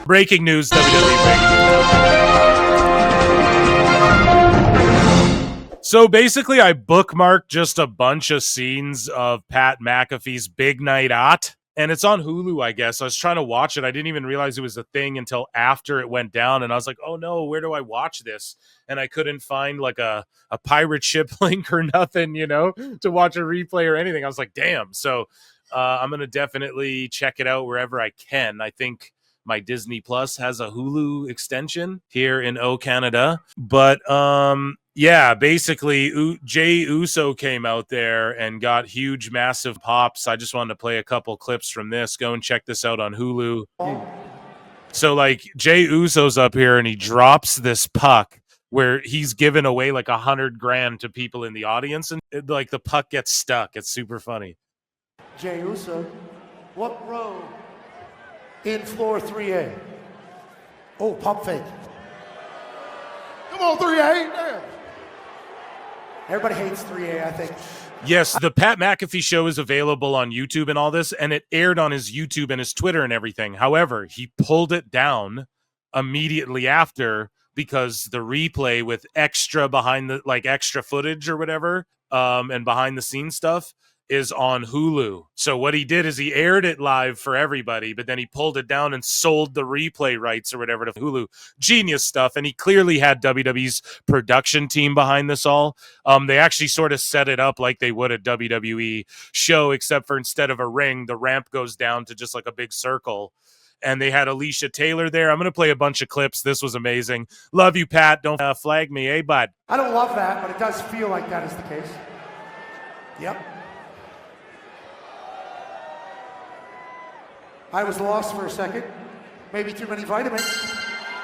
Breaking news, WWE breaking news. So basically, I bookmarked just a bunch of scenes of Pat McAfee's Big Night Out, and it's on Hulu, I guess. I was trying to watch it. I didn't even realize it was a thing until after it went down, and I was like, oh no, where do I watch this? And I couldn't find like a pirate ship link or nothing, to watch a replay or anything. I was like, damn. So I'm going to definitely check it out wherever I can. I think my Disney Plus has a Hulu extension here in Canada. But yeah, basically Jey Uso came out there and got huge, massive pops. I just wanted to play a couple clips from this. Go and check this out on Hulu. So like Jey Uso's up here and he drops this puck where he's given away like $100,000 to people in the audience, and like the puck gets stuck. It's super funny. Jey Uso, what row in floor 3A? Oh, pump fake. Come on, 3A. Damn. Everybody hates 3A, I think. Yes, the Pat McAfee show is available on YouTube and all this, and it aired on his YouTube and his Twitter and everything. However, he pulled it down immediately after because the replay with extra extra footage or whatever, and behind the scenes stuff is on Hulu. So what he did is he aired it live for everybody, but then he pulled it down and sold the replay rights or whatever to Hulu. Genius stuff. And he clearly had WWE's production team behind this all. They actually sort of set it up like they would a WWE show, except for instead of a ring, the ramp goes down to just like a big circle. And they had Alicia Taylor there. I'm going to play a bunch of clips. This was amazing. Love you, Pat. Don't flag me, eh, bud? I don't love that, but it does feel like that is the case. Yep. I was lost for a second. Maybe too many vitamins.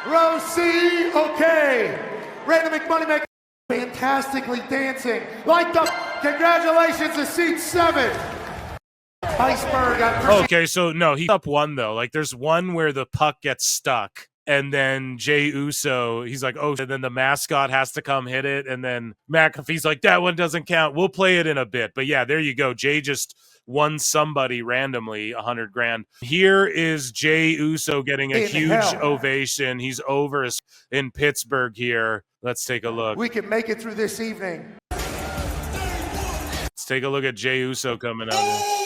Row C, okay. Random McMoneymaker, fantastically dancing. Like the, congratulations to seat 7. Iceberg. Okay, so no, he's up one though. Like there's one where the puck gets stuck. And then Jey Uso, he's like, oh, and then the mascot has to come hit it. And then McAfee's like, that one doesn't count. We'll play it in a bit. But yeah, there you go. Jey just won somebody randomly $100,000. Here is Jey Uso getting a huge ovation. He's over in Pittsburgh here. Let's take a look. We can make it through this evening. Let's take a look at Jey Uso coming out here.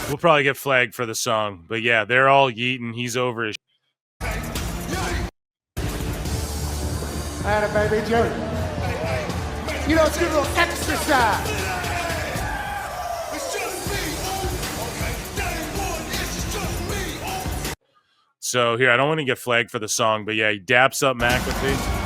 We'll probably get flagged for the song, but yeah, they're all yeeting. He's over his. Atta baby, Jerry. You know, it's a good little exercise. So here, I don't want to get flagged for the song, but yeah, he daps up McAfee.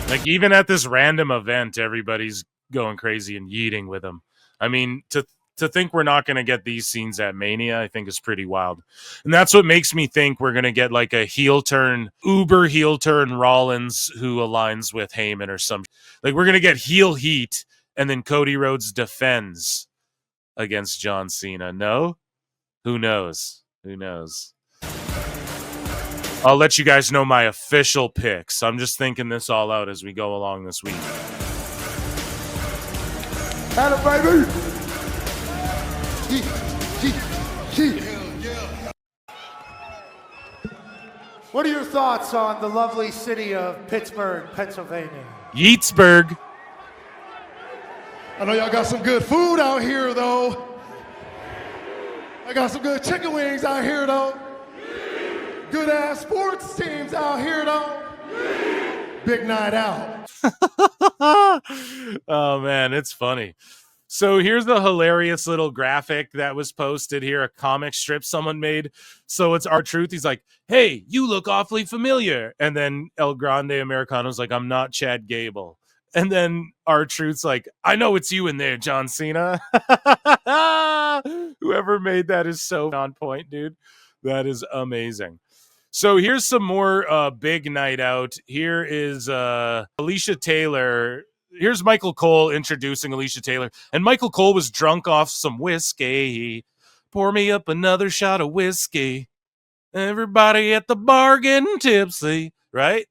Like, even at this random event, everybody's going crazy and yeeting with him. I mean, to think we're not going to get these scenes at Mania, I think is pretty wild. And that's what makes me think we're going to get like a uber heel turn Rollins who aligns with Heyman or some. Like, we're going to get heel heat, and then Cody Rhodes defends against John Cena. No? Who knows? Who knows? I'll let you guys know my official picks. I'm just thinking this all out as we go along this week. Atta baby! What are your thoughts on the lovely city of Pittsburgh, Pennsylvania? Yeatsburg. I know y'all got some good food out here, though. I got some good chicken wings out here, though. Good ass sports teams out here, though. Big night out. Oh man, it's funny. So here's the hilarious little graphic that was posted here, a comic strip someone made. So it's R-Truth. He's like, hey, you look awfully familiar. And then El Grande Americano's like, I'm not Chad Gable. And then R-Truth's like, I know it's you in there, John Cena. Whoever made that is so on point, dude. That is amazing. So here's some more big night out. Here is Alicia Taylor. Here's Michael Cole introducing Alicia Taylor. And Michael Cole was drunk off some whiskey. Pour me up another shot of whiskey. Everybody at the bar getting tipsy, right?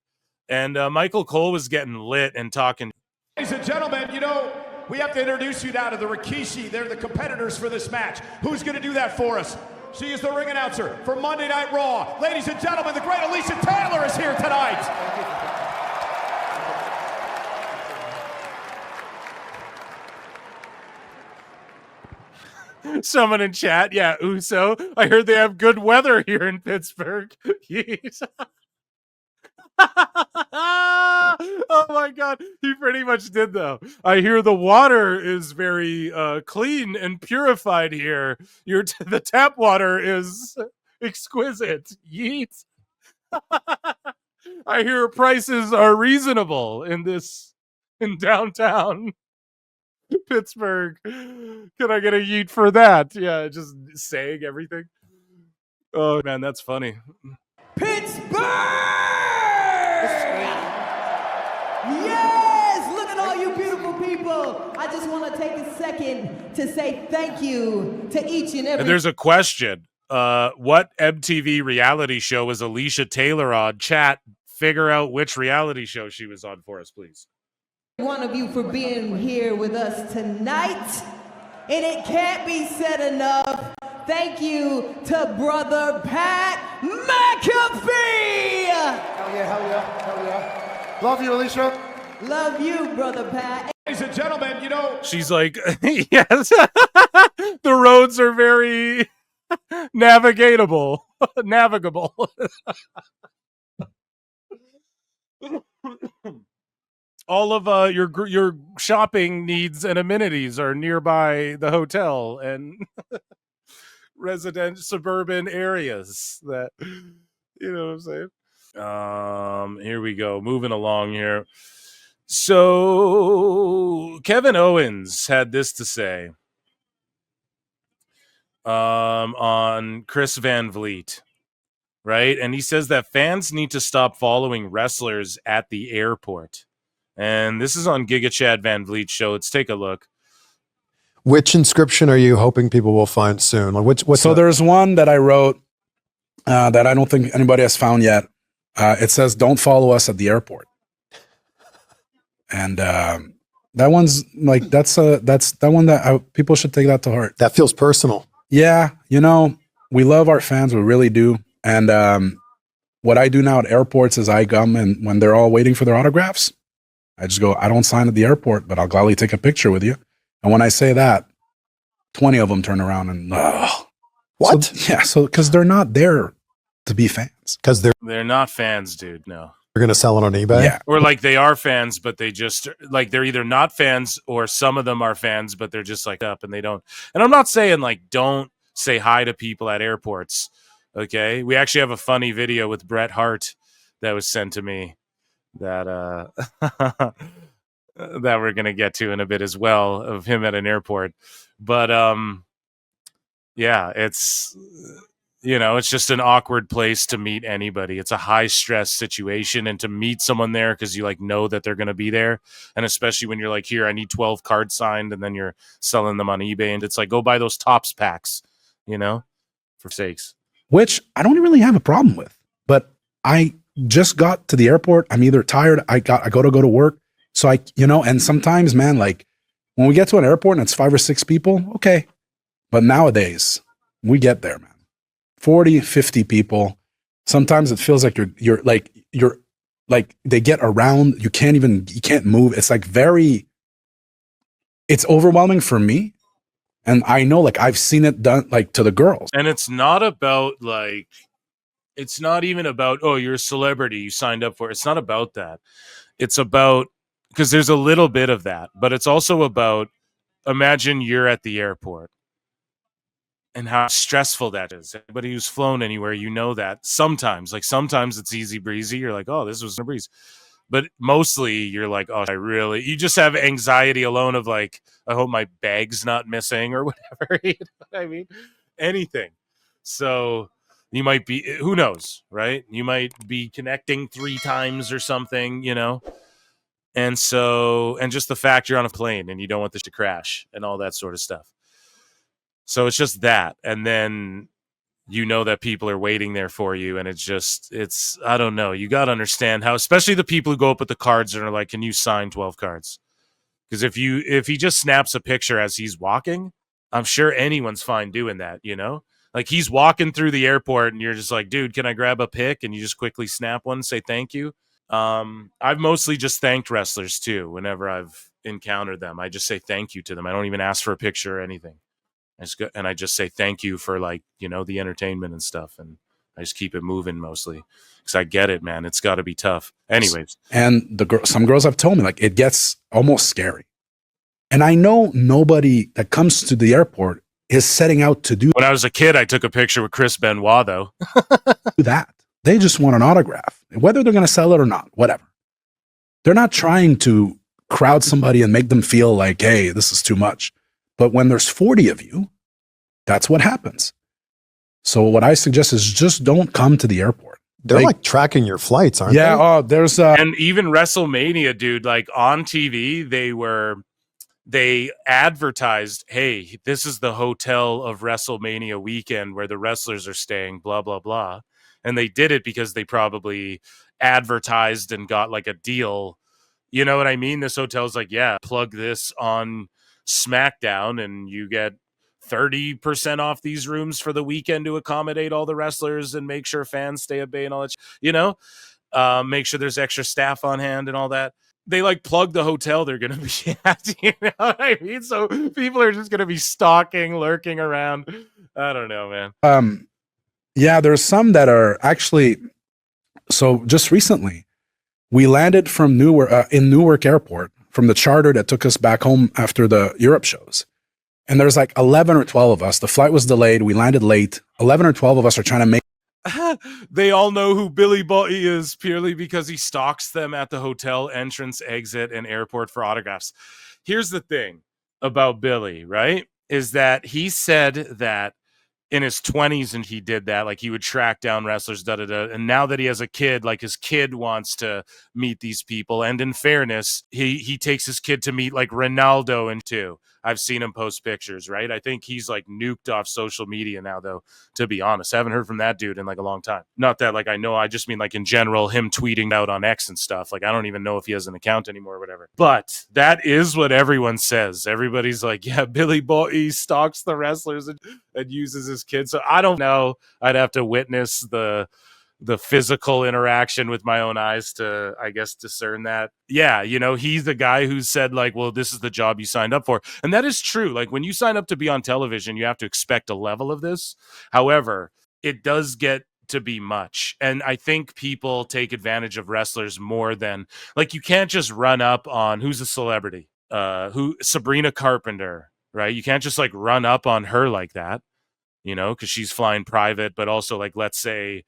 And Michael Cole was getting lit and talking. Ladies and gentlemen, we have to introduce you now to the Rikishi. They're the competitors for this match. Who's going to do that for us? She is the ring announcer for Monday Night Raw. Ladies and gentlemen, the great Alicia Taylor is here tonight. Someone in chat, yeah, Uso. I heard they have good weather here in Pittsburgh. Oh my god, he pretty much did though. I hear the water is very clean and purified here. The tap water is exquisite. Yeet. I hear prices are reasonable in downtown Pittsburgh. Can I get a yeet for that? Yeah, just saying everything. Oh man, that's funny. Pittsburgh! Yes! Look at all you beautiful people. I just want to take a second to say thank you to each and every... And there's a question. What MTV reality show was Alicia Taylor on? Chat, figure out which reality show she was on for us, please. One of you for being here with us tonight. And it can't be said enough. Thank you to Brother Pat McAfee! Hell yeah, hell yeah, hell yeah. Love you, Alicia. Love you, Brother Pat. Ladies and gentlemen, She's like, yes, the roads are very navigable. All of your shopping needs and amenities are nearby the hotel and suburban areas that, you know what I'm saying? Here we go. Moving along here. So Kevin Owens had this to say on Chris Van Vliet, right? And he says that fans need to stop following wrestlers at the airport. And this is on Giga Chad Van Vliet's show. Let's take a look. Which inscription are you hoping people will find soon? Like there's one that I wrote that I don't think anybody has found yet. It says, "Don't follow us at the airport." And that one's like, that's that one that people should take that to heart. That feels personal. Yeah. We love our fans. We really do. And what I do now at airports is I come and when they're all waiting for their autographs, I just go, I don't sign at the airport, but I'll gladly take a picture with you. And when I say that, 20 of them turn around and, what? So because they're not there to be fans. Because they're not fans, dude. No. They're going to sell it on eBay? Yeah. Or like they are fans, but they just like they're either not fans or some of them are fans, but they're just like up and they don't. And I'm not saying like don't say hi to people at airports. Okay. We actually have a funny video with Bret Hart that was sent to me that that we're gonna get to in a bit as well of him at an airport. But yeah, it's it's just an awkward place to meet anybody. It's a high stress situation, and to meet someone there because you like know that they're gonna be there, and especially when you're like, here, I need 12 cards signed, and then you're selling them on eBay, and it's like, go buy those Topps packs, for sakes. Which I don't really have a problem with, but I just got to the airport. I'm either tired. I got to go to work. So and sometimes, man, like when we get to an airport and it's 5 or 6 people, okay. But nowadays we get there, man, 40, 50 people. Sometimes it feels like you're like they get around. You can't move. It's like it's overwhelming for me. And I know, like, I've seen it done, like, to the girls. And it's not about, like, it's not even about, oh, you're a celebrity, you signed up for it. It's not about that. It's about, because there's a little bit of that, but it's also about, imagine you're at the airport and how stressful that is. Anybody who's flown anywhere, that. Sometimes it's easy breezy. You're like, oh, this was a breeze. But mostly you're like, oh, you just have anxiety alone of like, I hope my bag's not missing or whatever. You know what I mean? Anything. So you might be, who knows, right? You might be connecting 3 times or something, you know? And so, and just the fact you're on a plane and you don't want this to crash and all that sort of stuff. So it's just that. And then you know that people are waiting there for you, and it's I don't know, you got to understand how, especially the people who go up with the cards and are like, can you sign 12 cards? Because if he just snaps a picture as he's walking, I'm sure anyone's fine doing that, you know? Like he's walking through the airport and you're just like, dude, can I grab a pic? And you just quickly snap one, say thank you. I've mostly just thanked wrestlers too. Whenever I've encountered them, I just say thank you to them. I don't even ask for a picture or anything. I just say thank you for, like, you know, the entertainment and stuff, and I just keep it moving mostly because I get it, man. It's got to be tough. Anyways, and some girls have told me like it gets almost scary, and I know nobody that comes to the airport is setting out to do. When I was a kid, I took a picture with Chris Benoit, though. that they just want an autograph, whether they're going to sell it or not, whatever. They're not trying to crowd somebody and make them feel like, hey, this is too much. But when there's 40 of you, that's what happens. So what I suggest is just don't come to the airport. They're like tracking your flights, aren't they? Yeah. Oh, there's and even WrestleMania, dude, like on TV, they advertised, hey, this is the hotel of WrestleMania weekend where the wrestlers are staying, blah, blah, blah. And they did it because they probably advertised and got like a deal. You know what I mean? This hotel's like, yeah, plug this on SmackDown and you get 30% off these rooms for the weekend to accommodate all the wrestlers and make sure fans stay at bay and all that, you know, make sure there's extra staff on hand and all that. They like plug the hotel they're going to be at, you know what I mean? So people are just going to be stalking, lurking around. I don't know, man. Yeah, there's some that are actually, so just recently we landed from Newark, in Newark Airport, from the charter that took us back home after the Europe shows. And there's like 11 or 12 of us. The flight was delayed. We landed late. 11 or 12 of us are trying to make. They all know who Billy Boy is purely because he stalks them at the hotel entrance, exit, and airport for autographs. Here's the thing about Billy, right? Is that he said that in his 20s and he did that, like he would track down wrestlers, and now that he has a kid, like his kid wants to meet these people, and in fairness, he takes his kid to meet like Ronaldo and too. I've seen him post pictures, right? I think he's like nuked off social media now, though, to be honest. I haven't heard from that dude in like a long time. Not that like I know, I just mean like in general, him tweeting out on X and stuff. Like I don't even know if he has an account anymore or whatever. But that is what everyone says. Everybody's like, yeah, Billy Boy stalks the wrestlers and uses his kids. So I don't know. I'd have to witness the physical interaction with my own eyes to, I guess, discern that. Yeah, you know, he's the guy who said like, well, this is the job you signed up for. And that is true. Like when you sign up to be on television, you have to expect a level of this. However, it does get to be much. And I think people take advantage of wrestlers more than, like, you can't just run up on who's a celebrity, Sabrina Carpenter, right? You can't just like run up on her like that, you know, because she's flying private, but also like, let's say,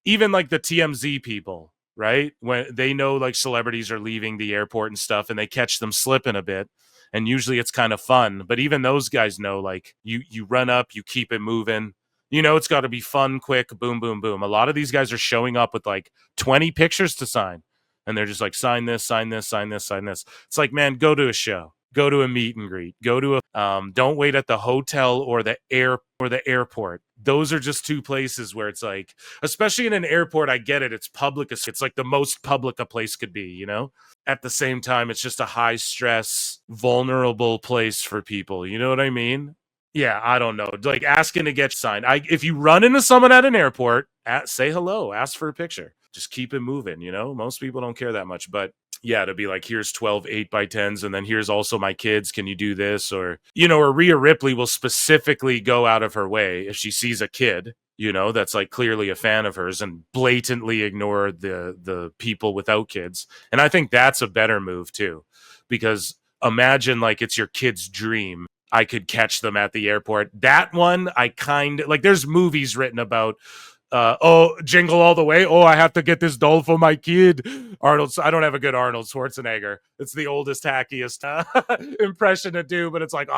even like the TMZ people, right? When they know like celebrities are leaving the airport and stuff and they catch them slipping a bit. And usually it's kind of fun. But even those guys know, like, you run up, you keep it moving. You know, it's got to be fun, quick, boom, boom, boom. A lot of these guys are showing up with like 20 pictures to sign. And they're just like, sign this, sign this, sign this, sign this. It's like, man, go to a show. Go to a meet and greet. Go to a don't wait at the hotel or the airport. Those are just two places where it's like, especially in an airport, I get it. It's public. It's like the most public a place could be, you know? At the same time, it's just a high stress, vulnerable place for people. You know what I mean? Yeah, I don't know. Like asking to get signed. If you run into someone at an airport, say hello, ask for a picture. Just keep it moving, you know? Most people don't care that much, but yeah, to be like, here's 12 8x10s, and then here's also my kids. Can you do this? Or, you know, or Rhea Ripley will specifically go out of her way if she sees a kid, you know, that's like clearly a fan of hers, and blatantly ignore the people without kids. And I think that's a better move too, because imagine like it's your kid's dream. I could catch them at the airport. That one, I kind of like, there's movies written about Jingle All the Way. Oh, I have to get this doll for my kid. I don't have a good Arnold Schwarzenegger. It's the oldest, hackiest impression to do, but it's like,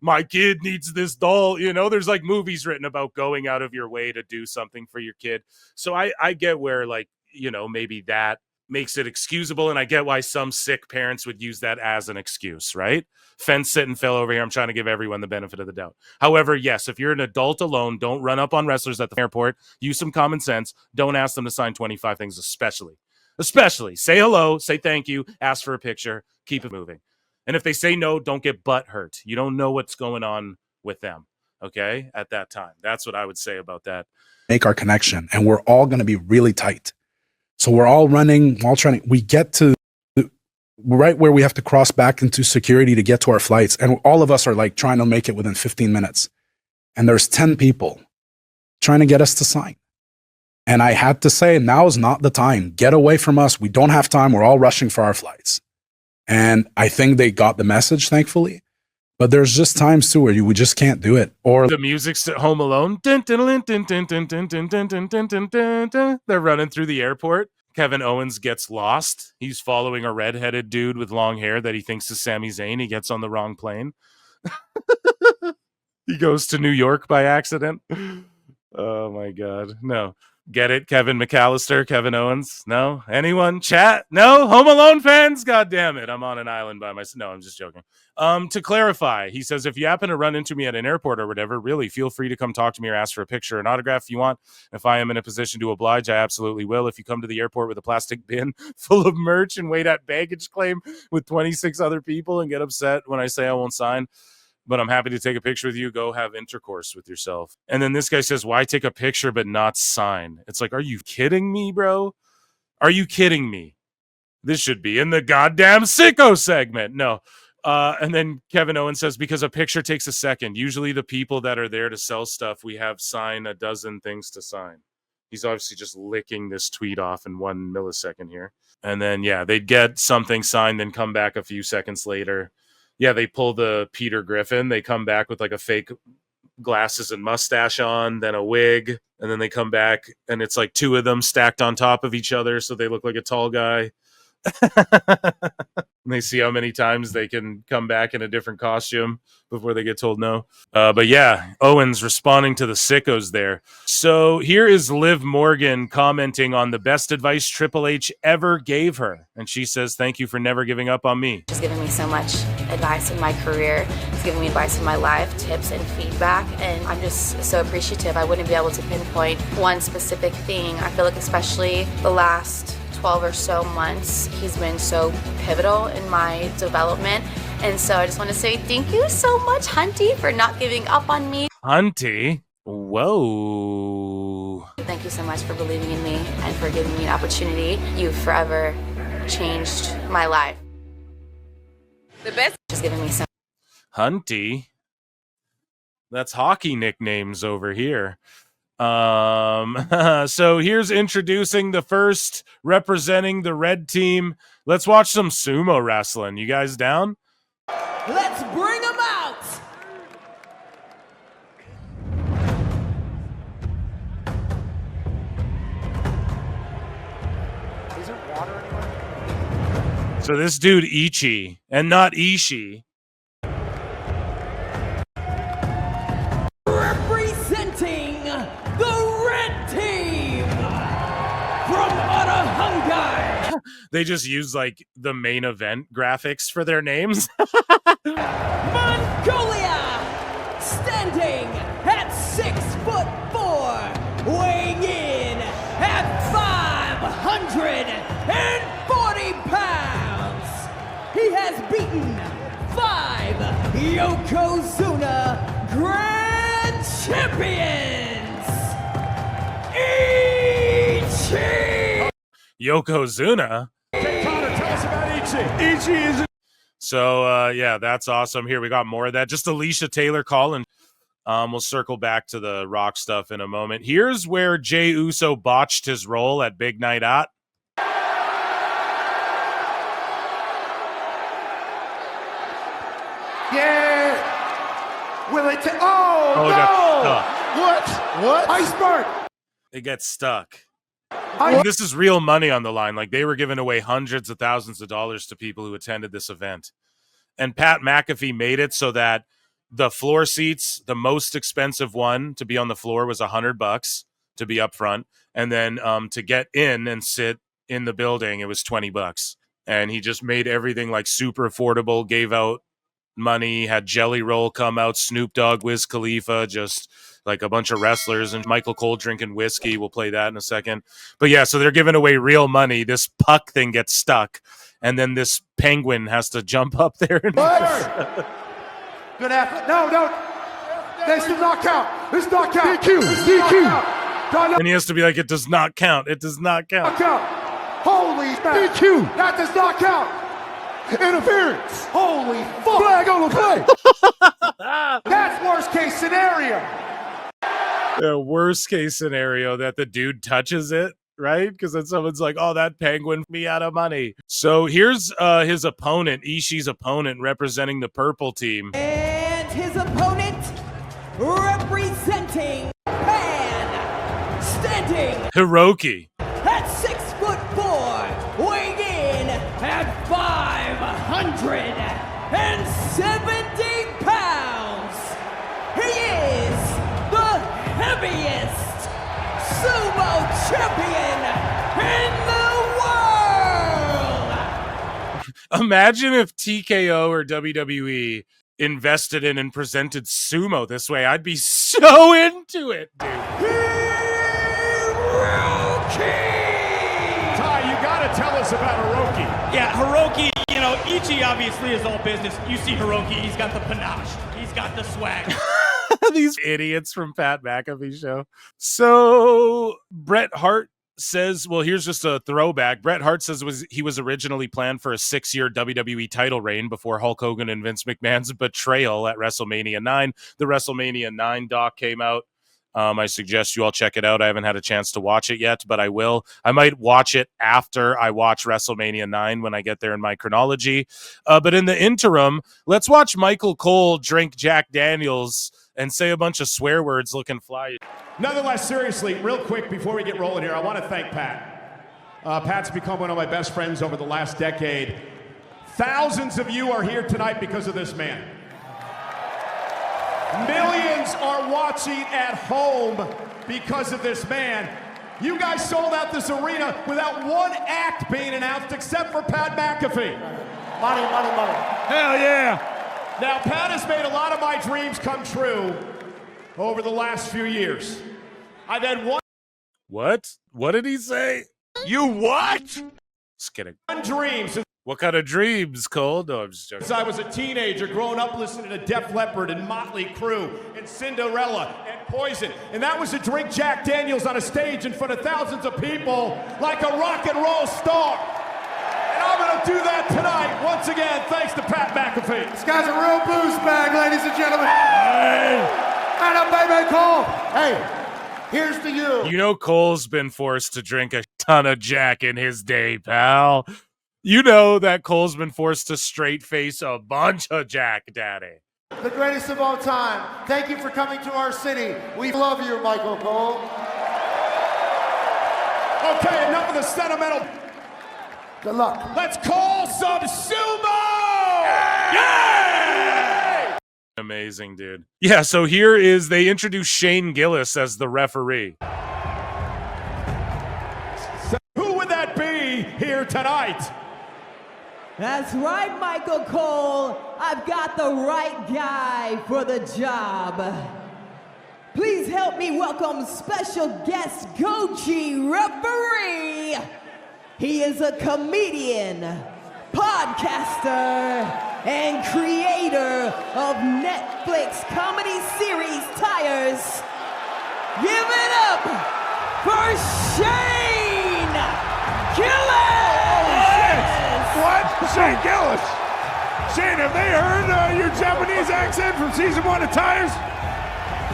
my kid needs this doll. There's like movies written about going out of your way to do something for your kid. So I get where, like, maybe that makes it excusable, and I get why some sick parents would use that as an excuse, right? Fence sit and Phil over here. I'm trying to give everyone the benefit of the doubt. However, yes, if you're an adult alone, don't run up on wrestlers at the airport. Use some common sense. Don't ask them to sign 25 things, especially say hello, say thank you, ask for a picture, keep it moving. And if they say no, don't get butt hurt. You don't know what's going on with them, okay, at that time. That's what I would say about that. Make our connection, and we're all going to be really tight. So we're all running, all trying. We get to right where we have to cross back into security to get to our flights. And all of us are like trying to make it within 15 minutes. And there's 10 people trying to get us to sign. And I had to say, now is not the time. Get away from us. We don't have time. We're all rushing for our flights. And I think they got the message, thankfully. But there's just times too where we just can't do it. Or the music's at Home Alone. They're running through the airport. Kevin Owens gets lost. He's following a redheaded dude with long hair that he thinks is Sami Zayn. He gets on the wrong plane. He goes to New York by accident. Oh my God. No. Get it? Kevin McAllister, Kevin Owens? No? Anyone? Chat? No? Home Alone fans? God damn it. I'm on an island by myself. No, I'm just joking. To clarify, he says, if you happen to run into me at an airport or whatever, really feel free to come talk to me or ask for a picture or an autograph if you want. If I am in a position to oblige, I absolutely will. If you come to the airport with a plastic bin full of merch and wait at baggage claim with 26 other people and get upset when I say I won't sign, but I'm happy to take a picture with you. Go have intercourse with yourself. And then this guy says, why take a picture but not sign? It's like, are you kidding me, bro? Are you kidding me? This should be in the goddamn sicko segment. No. And then Kevin Owens says, because a picture takes a second. Usually the people that are there to sell stuff, we have sign a dozen things to sign. He's obviously just licking this tweet off in 1 millisecond here. And then, yeah, they'd get something signed, then come back a few seconds later. Yeah, they pull the Peter Griffin. They come back with like a fake glasses and mustache on, then a wig, and then they come back and it's like two of them stacked on top of each other, so they look like a tall guy. And they see how many times they can come back in a different costume before they get told no. But yeah, Owens responding to the sickos there. So here is Liv Morgan commenting on the best advice Triple H ever gave her. And she says, thank you for never giving up on me. She's given me so much advice in my career. It's given me advice in my life, tips and feedback. And I'm just so appreciative. I wouldn't be able to pinpoint one specific thing. I feel like especially the last 12 or so months, he's been so pivotal in my development. And so I just want to say thank you so much, Hunty, for not giving up on me. Hunty? Whoa. Thank you so much for believing in me and for giving me an opportunity. You've forever changed my life. The best is giving me some. Hunty? That's hockey nicknames over here. So here's introducing the first representing the red team. Let's watch some sumo wrestling. You guys down? Let's bring them out. Is there water anywhere? So this dude Ichi, and not Ishii. Representing the red team from Arahangai. They just use like the main event graphics for their names. Mongolia, standing at 6'4", weighing in at 540 pounds. He has beaten 5 Yokozuna Grand Champions. Ichi! Yokozuna? Connor, tell us about Ichi. Ichi is... So, yeah, that's awesome. Here, we got more of that. Just Alicia Taylor calling. We'll circle back to the Rock stuff in a moment. Here's where Jey Uso botched his role at Big Night Out. Yeah. Will it? Oh no! Got, What? Iceberg. It gets stuck. And this is real money on the line. Like, they were giving away hundreds of thousands of dollars to people who attended this event. And Pat McAfee made it so that the floor seats, the most expensive one to be on the floor was $100 to be up front. And then to get in and sit in the building, it was $20. And he just made everything like super affordable, gave out money, had Jelly Roll come out, Snoop Dogg, Wiz Khalifa, just like a bunch of wrestlers, and Michael Cole drinking whiskey. We'll play that in a second. But yeah, so they're giving away real money. This puck thing gets stuck, and then this penguin has to jump up there. And Good athlete. No. This does not count. This does not count. DQ. And he has to be like, it does not count. It does not count. Holy smart. DQ. That does not count. Interference. Holy fuck. Flag on the play. That's worst case scenario. The worst case scenario that the dude touches it, right? Because then someone's like, oh, that penguin me out of money. So here's his opponent, Ishii's opponent, representing the purple team. And his opponent, representing Japan, standing Hiroki. at 6'4", weighing in at 570 pounds. He is the heaviest sumo champion in the world. Imagine if TKO or WWE invested in and presented sumo this way. I'd be so into it, dude. Ty, you gotta tell us about Hiroki. Yeah, Hiroki, you know, Ichi obviously is all business. You see Hiroki, he's got the panache. He's got the swag. These idiots from Pat McAfee show. So Bret Hart says, well, here's just a throwback. Bret Hart says he was originally planned for a 6-year WWE title reign before Hulk Hogan and Vince McMahon's betrayal at WrestleMania 9. The WrestleMania 9 doc came out. I suggest you all check it out. I haven't had a chance to watch it yet, but I will. I might watch it after I watch WrestleMania 9 when I get there in my chronology. But in the interim, let's watch Michael Cole drink Jack Daniels and say a bunch of swear words looking fly. Nonetheless, seriously, real quick before we get rolling here, I want to thank Pat. Pat's become one of my best friends over the last decade. Thousands of you are here tonight because of this man. Millions are watching at home because of this man. You guys sold out this arena without one act being announced except for Pat McAfee. Money. Hell yeah. Now, Pat has made a lot of my dreams come true over the last few years. I've had one... What? What did he say? You what? Just kidding. One dream. What kind of dreams, Cole? No, I'm just joking. Since I was a teenager, growing up listening to Def Leppard and Motley Crue and Cinderella and Poison. And that was to drink Jack Daniels on a stage in front of thousands of people like a rock and roll star. And I'm going to do that tonight, once again, thanks to Pat McAfee. This guy's a real booze bag, ladies and gentlemen. Hey. And a baby Cole. Hey, here's to you. You know Cole's been forced to drink a ton of Jack in his day, pal. You know that Cole's been forced to straight face a bunch of Jack, Daddy. The greatest of all time. Thank you for coming to our city. We love you, Michael Cole. Okay, enough of the sentimental. Good luck. Let's call some sumo! Yeah! Amazing, dude. Yeah, so here is, they introduce Shane Gillis as the referee. Who would that be here tonight? That's right, Michael Cole. I've got the right guy for the job. Please help me welcome special guest Goji Referee. He is a comedian, podcaster, and creator of Netflix comedy series Tires. Give it up for Shane Gillis! What? Shane Gillis? Shane, have they heard your Japanese accent from season 1 of Tires?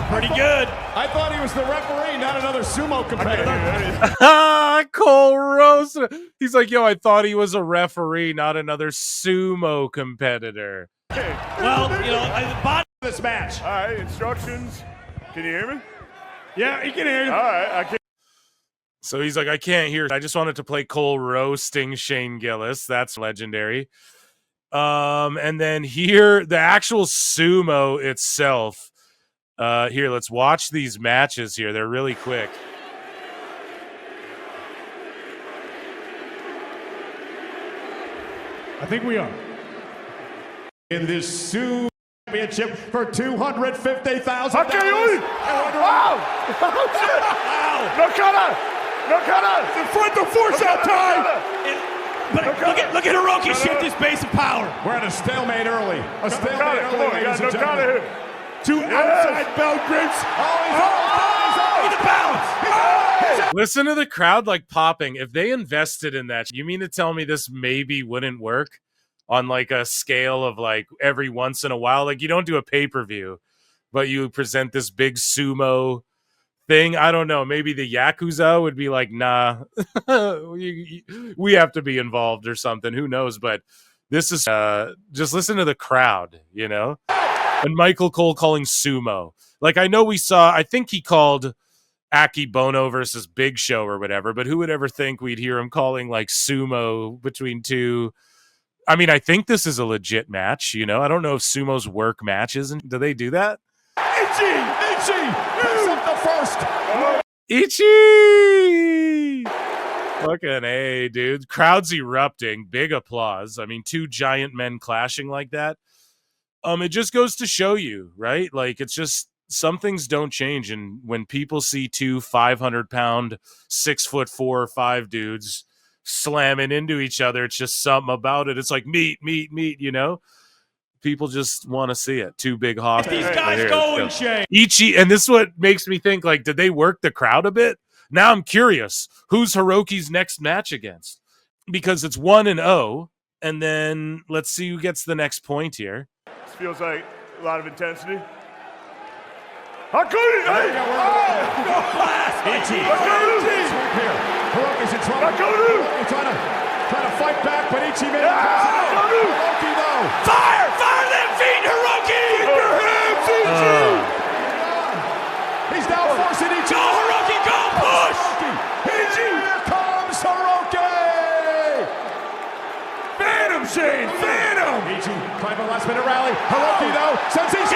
Pretty good. I thought he was the referee, not another sumo competitor. Cole Rose. He's like, yo, I thought he was a referee, not another sumo competitor. Well, you know, this match. All right, instructions. Can you hear me? Yeah, he can hear you. All right, I can. So he's like, I can't hear. I just wanted to play Cole roasting Shane Gillis. That's legendary. And then here, the actual sumo itself. Here, let's watch these matches here. They're really quick. I think we are. In this Sumo Championship for $250,000. Wow! No cutter! In front of force out time! But look at Hiroki shift his base of power. We're at a stalemate early. A stalemate early, ladies and gentlemen. Two outside bell grips. Oh, he's the balance. Listen to the crowd like popping. If they invested in that, you mean to tell me this maybe wouldn't work on like a scale of like every once in a while? Like you don't do a pay-per-view, but you present this big sumo thing. I don't know. Maybe the Yakuza would be like, nah, we have to be involved or something. Who knows? But this is just listen to the crowd, you know? And Michael Cole calling sumo. Like I know we saw, I think he called Aki Bono versus Big Show or whatever, but who would ever think we'd hear him calling like sumo between two? I mean, I think this is a legit match, you know? I don't know if sumos work matches. And do they do that? Ichi! Picks up the first. Ichi! Fucking A, dude. Crowd's erupting. Big applause. I mean, two giant men clashing like that. It just goes to show you, right? Like, it's just some things don't change. And when people see two 500-pound, 6'4" or 5 dudes slamming into each other, it's just something about it. It's like meat, you know? People just want to see it. Two big hawks. These guys going, Shane. Ichi, and this is what makes me think, like, did they work the crowd a bit? Now I'm curious. Who's Hiroki's next match against? Because it's 1-0, and then let's see who gets the next point here. This feels like a lot of intensity. Hakuni! Ichi! Hiroki's in trouble. Hiroki trying to fight back, but Ichi made it. Hiroki, though. Fire them feet, Hiroki! He's now forcing Ichi. Go, Hiroki, go, push! Here comes Hiroki! Phantom, Shane! Phantom! Ichi trying for a last-minute rally. Hiroki, though, since he's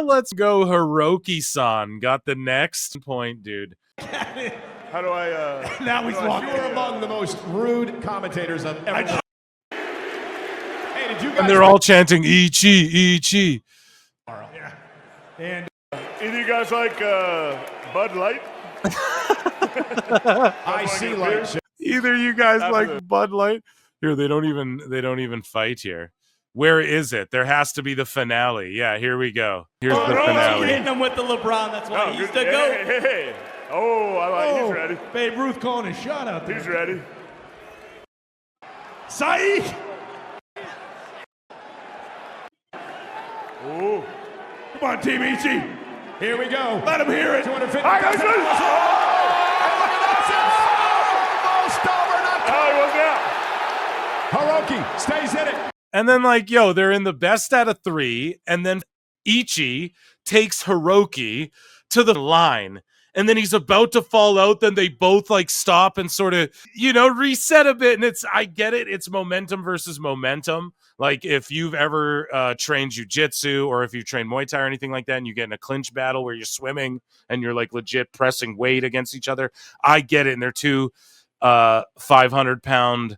Let's go, Hiroki-san. Got the next point, dude. How do I, Now he's walking. You are among the most rude commentators I've ever known. Hey, did you guys... And they're all chanting, Ichi. And either you guys like Bud Light? I see light. Either you guys like Bud Light. Here, they don't even fight here. Where is it? There has to be the finale. Yeah, here we go. Here's the finale. Hitting him with the LeBron. That's why he's the GOAT. Hey. Oh, he's ready. Babe Ruth calling a shot out there. He's ready. Saeed! Ooh. Come on, Team Ichi. Here we go. Let him hear it. 250,000. Hiroki stays in it. And then, like, yo, they're in the best out of 3, and then Ichi takes Hiroki to the line, and then he's about to fall out, then they both, like, stop and sort of, you know, reset a bit, and I get it, it's momentum versus momentum. Like, if you've ever trained jiu-jitsu, or if you train Muay Thai or anything like that, and you get in a clinch battle where you're swimming, and you're, like, legit pressing weight against each other, I get it, and they're two 500-pound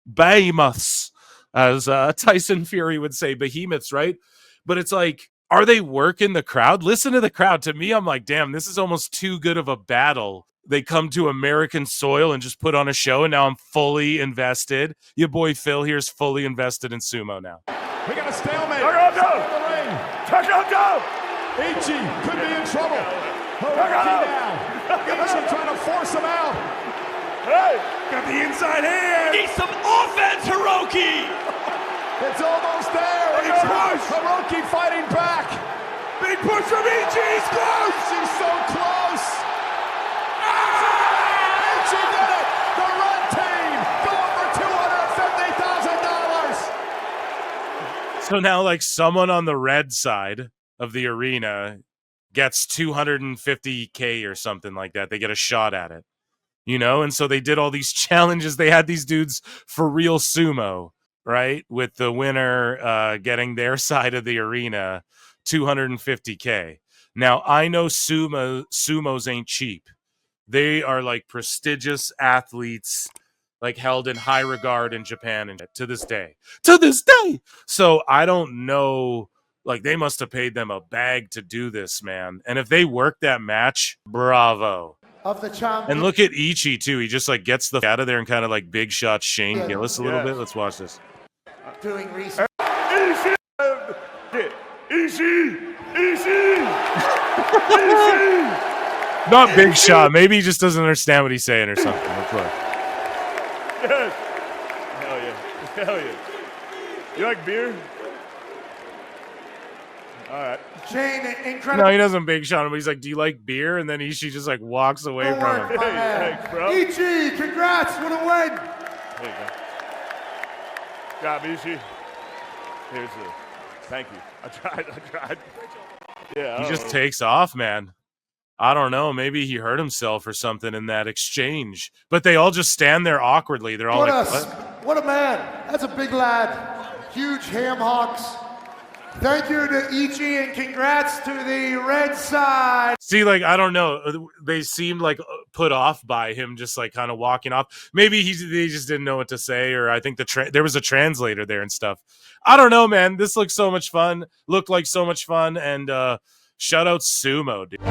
behemoths, as Tyson Fury would say, behemoths, right? But it's like, are they working the crowd? Listen to the crowd. To me, I'm like, damn, this is almost too good of a battle. They come to American soil and just put on a show, and now I'm fully invested. Your boy Phil here's fully invested in sumo now. We got a stalemate. Tuck him down! Ichi could be in trouble. Hiroki now. Ichi trying to force him out. Hey! Got the inside hand! Need some offense, Hiroki! It's almost there. Big push! Hiroki fighting back. Big push from Ichi! He's close! She's so close. Ichi did it. The run team going for $250,000. So now, like, someone on the red side of the arena gets 250K or something like that. They get a shot at it, you know? And so they did all these challenges. They had these dudes for real sumo, right? With the winner getting their side of the arena, 250K. Now, I know sumos ain't cheap. They are like prestigious athletes, like held in high regard in Japan and to this day. So I don't know, like they must have paid them a bag to do this, man. And if they work that match, bravo. Of the champion. And look at Ichi too. He just like gets the out of there and kind of like big shot Shane Gillis a little bit. Let's watch this. Doing research. Not big shot. Maybe he just doesn't understand what he's saying or something. Let's watch. Yes. Hell yeah. Hell yeah. You like beer? All right. Shane, incredible. No, he doesn't big shot him. He's like, "Do you like beer?" And then Ishii just like walks away from him. Hey, thanks, bro. Ichi, congrats, what a win. There you go. Job, Ishii. Here's the. Thank you. I tried. Yeah. He just takes off, man. I don't know. Maybe he hurt himself or something in that exchange. But they all just stand there awkwardly. They're all What a man. That's a big lad. Huge ham hocks. Thank you to Ichi and congrats to the red side. See, like, I don't know. They seemed like put off by him just like kind of walking off. Maybe they just didn't know what to say, or I think there was a translator there and stuff. I don't know, man. This looked so much fun. Looked like so much fun. And shout out Sumo, dude.